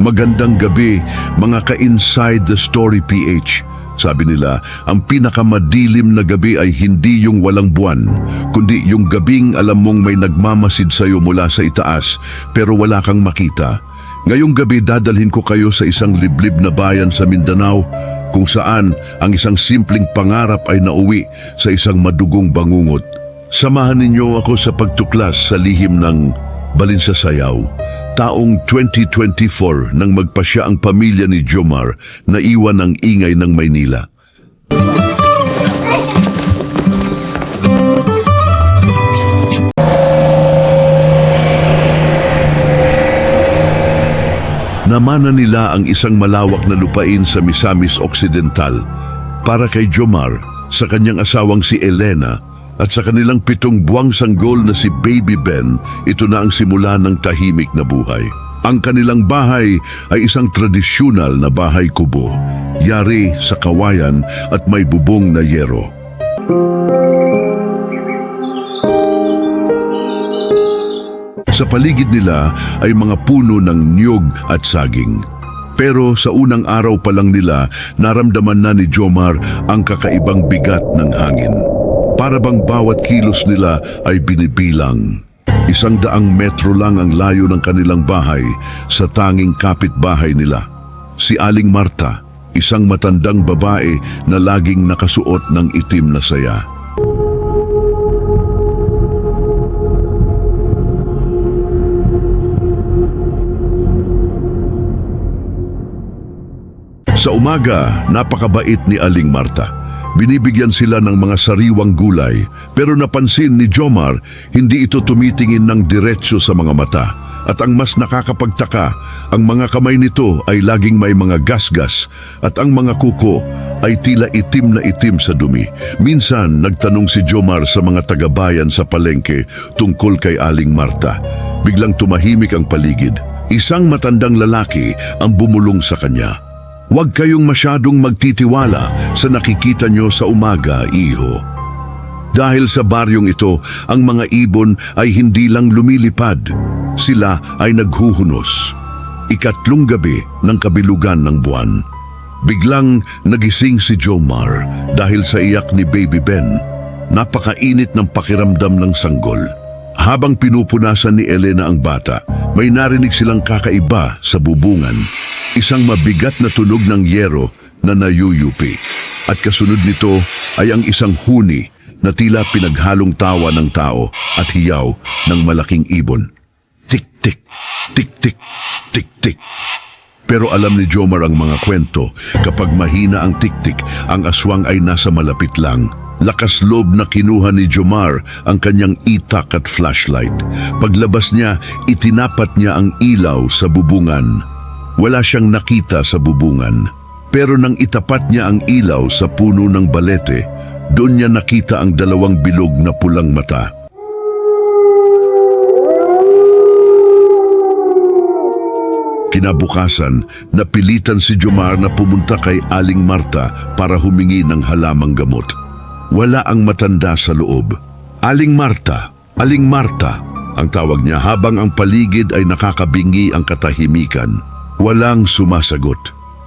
Magandang gabi, mga ka-inside the story PH. Sabi nila, ang pinakamadilim na gabi ay hindi yung walang buwan, kundi yung gabing alam mong may nagmamasid sa'yo mula sa itaas pero wala kang makita. Ngayong gabi dadalhin ko kayo sa isang liblib na bayan sa Mindanao kung saan ang isang simpleng pangarap ay nauwi sa isang madugong bangungot. Samahan ninyo ako sa pagtuklas sa lihim ng Balinsasayaw. Taong 2024 nang magpasya ang pamilya ni Jomar na iwan ang ingay ng Maynila. Namana nila ang isang malawak na lupain sa Misamis Occidental para kay Jomar, sa kanyang asawang si Elena, at sa kanilang 7 buwang sanggol na si Baby Ben. Ito na ang simula ng tahimik na buhay. Ang kanilang bahay ay isang tradisyonal na bahay kubo, yari sa kawayan at may bubong na yero. Sa paligid nila ay mga puno ng niyog at saging. Pero sa unang araw pa lang nila, naramdaman na ni Jomar ang kakaibang bigat ng hangin. Para bang bawat kilos nila ay binibilang. 100 metro lang ang layo ng kanilang bahay sa tanging kapitbahay nila. Si Aling Marta, isang matandang babae na laging nakasuot ng itim na saya. Sa umaga, napakabait ni Aling Marta. Binibigyan sila ng mga sariwang gulay, pero napansin ni Jomar, hindi ito tumitingin ng diretso sa mga mata. At ang mas nakakapagtaka, ang mga kamay nito ay laging may mga gasgas at ang mga kuko ay tila itim na itim sa dumi. Minsan, nagtanong si Jomar sa mga tagabayan sa palengke tungkol kay Aling Marta. Biglang tumahimik ang paligid. Isang matandang lalaki ang bumulong sa kanya. Huwag kayong masyadong magtitiwala sa nakikita nyo sa umaga, iho. Dahil sa baryong ito, ang mga ibon ay hindi lang lumilipad. Sila ay naghuhunos. 3 gabi ng kabilugan ng buwan. Biglang nagising si Jomar dahil sa iyak ni Baby Ben. Napakainit ng pakiramdam ng sanggol. Habang pinupunasan ni Elena ang bata, may narinig silang kakaiba sa bubungan. Isang mabigat na tunog ng yero na nayuyupi. At kasunod nito ay ang isang huni na tila pinaghalong tawa ng tao at hiyaw ng malaking ibon. Tik-tik, tik-tik, tik-tik. Pero alam ni Jomar ang mga kwento, kapag mahina ang tik-tik, ang aswang ay nasa malapit lang. Lakas loob na kinuha ni Jomar ang kanyang itak at flashlight. Paglabas niya, itinapat niya ang ilaw sa bubungan. Wala siyang nakita sa bubungan. Pero nang itapat niya ang ilaw sa puno ng balete, doon niya nakita ang 2 bilog na pulang mata. Kinabukasan, napilitan si Jomar na pumunta kay Aling Marta para humingi ng halamang gamot. Wala ang matanda sa loob. Aling Marta, Aling Marta, ang tawag niya habang ang paligid ay nakakabingi ang katahimikan. Walang sumasagot.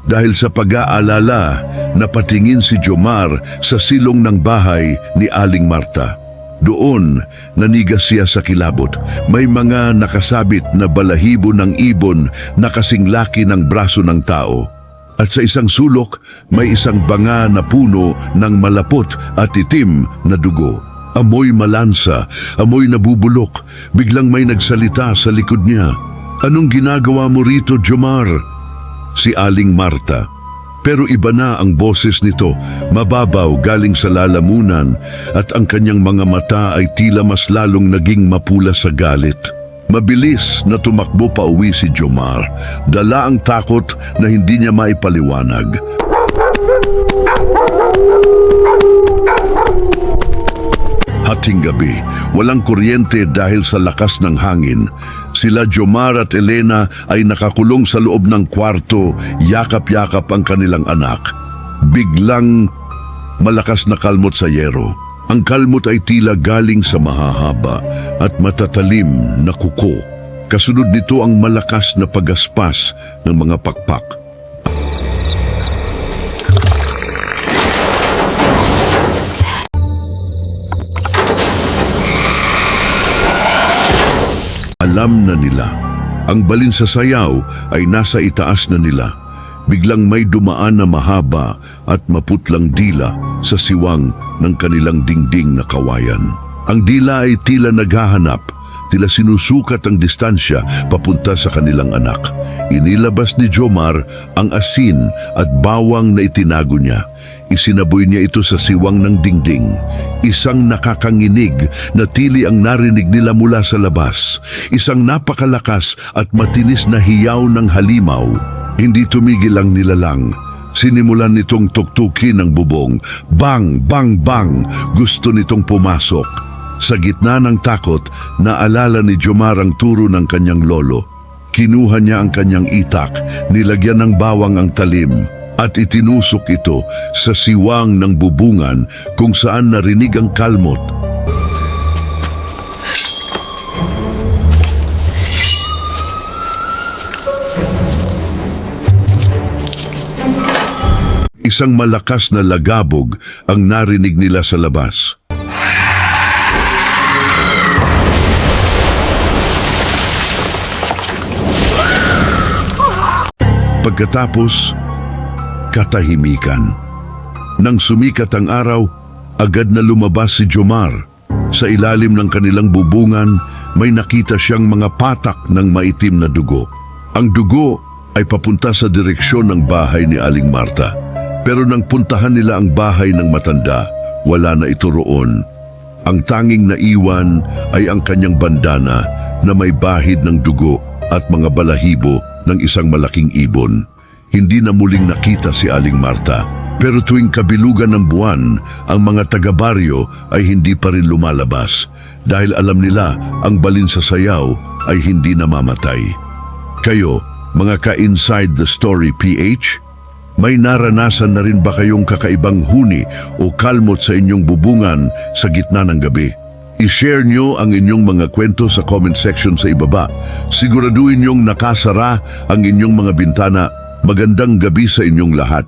Dahil sa pag-aalala, napatingin si Jomar sa silong ng bahay ni Aling Marta. Doon, nanigas siya sa kilabot. May mga nakasabit na balahibo ng ibon na kasing laki ng braso ng tao. At sa isang sulok, may isang banga na puno ng malapot at itim na dugo. Amoy malansa, amoy nabubulok. Biglang may nagsalita sa likod niya. Anong ginagawa mo rito, Jomar? Si Aling Marta. Pero iba na ang boses nito, mababaw galing sa lalamunan at ang kanyang mga mata ay tila mas lalong naging mapula sa galit. Mabilis na tumakbo pa uwi si Jomar, dala ang takot na hindi niya maipaliwanag. Hating gabi, walang kuryente dahil sa lakas ng hangin. Sila Jomar at Elena ay nakakulong sa loob ng kwarto, yakap-yakap ang kanilang anak. Biglang malakas na kalmot sa yero. Ang kalmot ay tila galing sa mahahaba at matatalim na kuko. Kasunod nito ang malakas na pagaspas ng mga pakpak. Alam na nila, ang balin sa sayaw ay nasa itaas na nila. Biglang may dumaan na mahaba at maputlang dila sa siwang ng kanilang dingding na kawayan. Ang dila ay tila naghahanap, tila sinusukat ang distansya papunta sa kanilang anak. Inilabas ni Jomar ang asin at bawang na itinago niya. Isinaboy niya ito sa siwang ng dingding. Isang nakakanginig na tili ang narinig nila mula sa labas. Isang napakalakas at matinis na hiyaw ng halimaw. Hindi tumigil ang nilalang. Sinimulan nitong tuktukin ang bubong. Bang, bang, bang! Gusto nitong pumasok. Sa gitna ng takot, naalala ni Jomar ang turo ng kanyang lolo. Kinuha niya ang kanyang itak, nilagyan ng bawang ang talim, at itinusok ito sa siwang ng bubungan kung saan narinig ang kalmot. Isang malakas na lagabog ang narinig nila sa labas. Pagkatapos, katahimikan. Nang sumikat ang araw, agad na lumabas si Jomar. Sa ilalim ng kanilang bubungan, may nakita siyang mga patak ng maitim na dugo. Ang dugo ay papunta sa direksyon ng bahay ni Aling Marta. Pero nang puntahan nila ang bahay ng matanda, wala na ito roon. Ang tanging naiwan ay ang kanyang bandana na may bahid ng dugo at mga balahibo ng isang malaking ibon. Hindi na muling nakita si Aling Marta. Pero tuwing kabilugan ng buwan, ang mga taga-baryo ay hindi pa rin lumalabas dahil alam nila ang balin sa sayaw ay hindi namamatay. Kayo, mga ka-Inside the Story PH, may naranasan na rin ba kayong kakaibang huni o kalmot sa inyong bubungan sa gitna ng gabi? I-share nyo ang inyong mga kwento sa comment section sa ibaba. Siguraduhin nyong nakasara ang inyong mga bintana. Magandang gabi sa inyong lahat.